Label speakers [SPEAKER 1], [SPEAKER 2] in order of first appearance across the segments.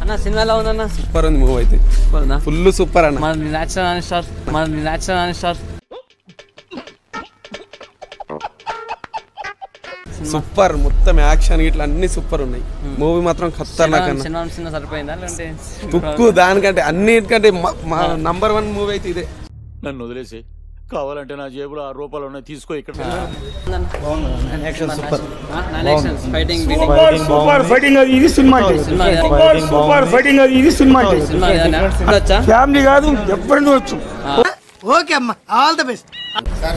[SPEAKER 1] అన్న సినిమా ఎలా ఉందన్న?
[SPEAKER 2] సూపర్ ఉంది మూవీ అయితే, ఫుల్ సూపర్ అన్న.
[SPEAKER 1] మన నేచురల్ అని స్టార్
[SPEAKER 2] సూపర్, మొత్తం యాక్షన్ ఇట్లా అన్ని సూపర్ ఉన్నాయి. మూవీ మాత్రం ఖతర్నాక్ అన్న.
[SPEAKER 1] సినిమా సరిపోయిందా లేదంటే
[SPEAKER 2] కుక్కు దానికంటే అన్నిటికంటే నంబర్ 1 మూవీ అయితే ఇదే.
[SPEAKER 3] నన్ను వదిలేసి కావాలంటే నా జేబులో 6 రూపాయలు ఉన్నాయి, తీసుకో. ఇక్కడ
[SPEAKER 4] ఫ్యామిలీ కాదు ఎప్పుడు చూడొచ్చు.
[SPEAKER 5] ఓకే అమ్మా, ఆల్ ద బెస్ట్.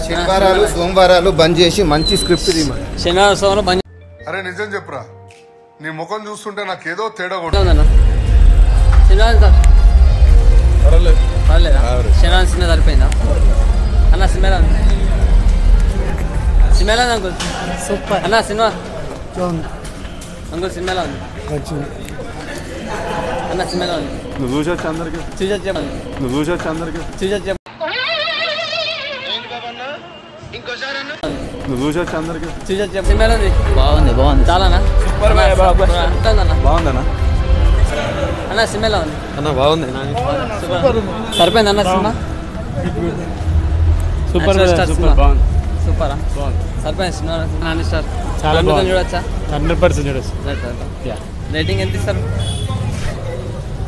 [SPEAKER 6] శనివారాలు సోమవారాలు బంద్ చేసి మంచి స్క్రిప్ట్ తీయమని.
[SPEAKER 1] శనివారం సోమవారం బంద్.
[SPEAKER 7] అరే నిజం చెప్పురా, నీ ముఖం చూస్తుంటే నాకేదో తేడా కూడా.
[SPEAKER 1] శనివారం పర్లేదా? శనివారం సినిమా సరిపోయిందా అన్న? సినిమా అంకుల్ సూపర్ అన్న. సినిమా అంకుల్ సినిమాలో ఉంది అన్న. సినిమాలో ఉంది.
[SPEAKER 2] నువ్వు చూసొచ్చు అందరికి, నువ్వు చూసొచ్చు అందరికి, నువ్వు చూసొచ్చు అందరికి.
[SPEAKER 1] సినిమాలో ఉంది. బాగుంది చాలానా?
[SPEAKER 2] బాగుందన్నా
[SPEAKER 1] అన్న. సినిమాలో ఉంది
[SPEAKER 2] అన్న, బాగుంది.
[SPEAKER 1] సరిపోయింది అన్న. సినిమా సూపర్ సూపరా? సరిపోయింది సినిమా. నాని స్టార్ చాలా బాగుంది, చూడొచ్చా?
[SPEAKER 4] 100% చూడొచ్చు.
[SPEAKER 1] రేటింగ్ ఎంత ఇస్తారు?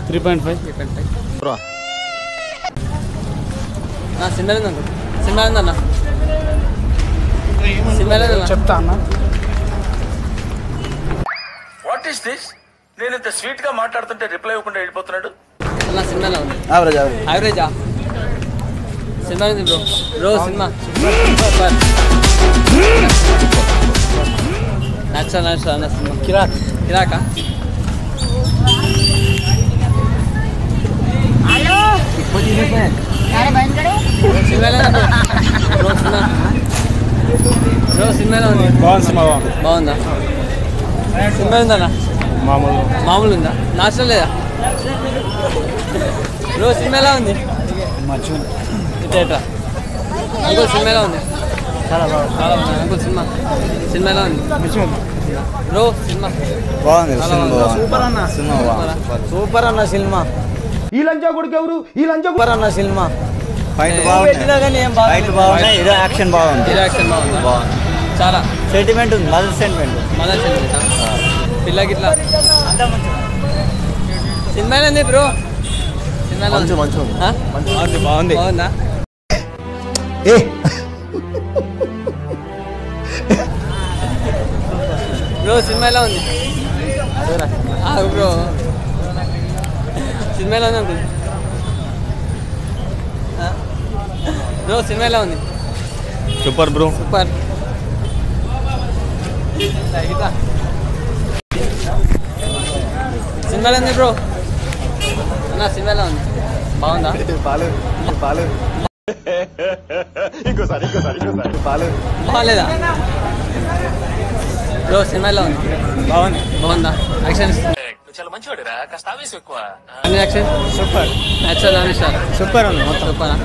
[SPEAKER 4] 3.5.
[SPEAKER 1] సినిమా ఉందన్న. సినిమా ఉందన్న. సినిమాలో
[SPEAKER 4] చెప్తా అన్న.
[SPEAKER 3] What is this? నేను ఇంత స్వీట్ గా మాట్లాడుతుంటే రిప్లై ఇవ్వకుండా వెళ్ళిపోతున్నాడు.
[SPEAKER 1] అన్న సినిమాలో ఉంది.
[SPEAKER 6] యావరేజా
[SPEAKER 1] సినిమా ఉంది బ్రో సినిమా సూపర్. నచ్చా అన్న సినిమా. కిరాకా? సినిమాలో ఉంది. బాగుందా? సినిమా ఉందన్న. మామూలు ఉందా? నాశనం లేదా బ్రో? సినిమాలో ఉంది. అంకుల్ సినిమాలో ఉంది. చాలా బాగుంది అంకుల్. సినిమాలో ఉంది బ్రో. సినిమా
[SPEAKER 6] బాగుంది.
[SPEAKER 4] సూపర్ అన్న.
[SPEAKER 6] సూపర్ అన్న సినిమా.
[SPEAKER 4] ఈ లంచా కొడుకు ఎవరు? ఈ లంచా
[SPEAKER 6] సూపర్ అన్న సినిమా. ఫైట్ బాగున్నాయి, ఏదో యాక్షన్ బాగుంది.
[SPEAKER 1] బాగుందా? చాలా
[SPEAKER 6] సెంటిమెంట్ ఉంది, మదర్ సెంటిమెంట్.
[SPEAKER 1] పిల్లకి ఇట్లా సినిమాలో ఉంది బ్రో. సినిమాలో
[SPEAKER 2] బాగుంది.
[SPEAKER 1] బాగుందా బ్రో? సినిమాలో ఉంది బ్రో. సినిమాలో ఉంది అంకుల్ బ్రో. సినిమాలో ఉంది.
[SPEAKER 2] Super bro.
[SPEAKER 1] సూపర్. సినిమాలో ఉంది బ్రో అన్న. సినిమాలో ఉంది. బాగుందా? బాగాలేదా బ్రో? సినిమాలో ఉంది. బాగుందా? యాక్షన్
[SPEAKER 3] చాలా మంచివాడురా, కాస్త ఆవేశం ఎక్కువ.
[SPEAKER 1] Action super. నేచురల్ అని స్టార్
[SPEAKER 6] సూపర్ అన్న.
[SPEAKER 1] సూపరా?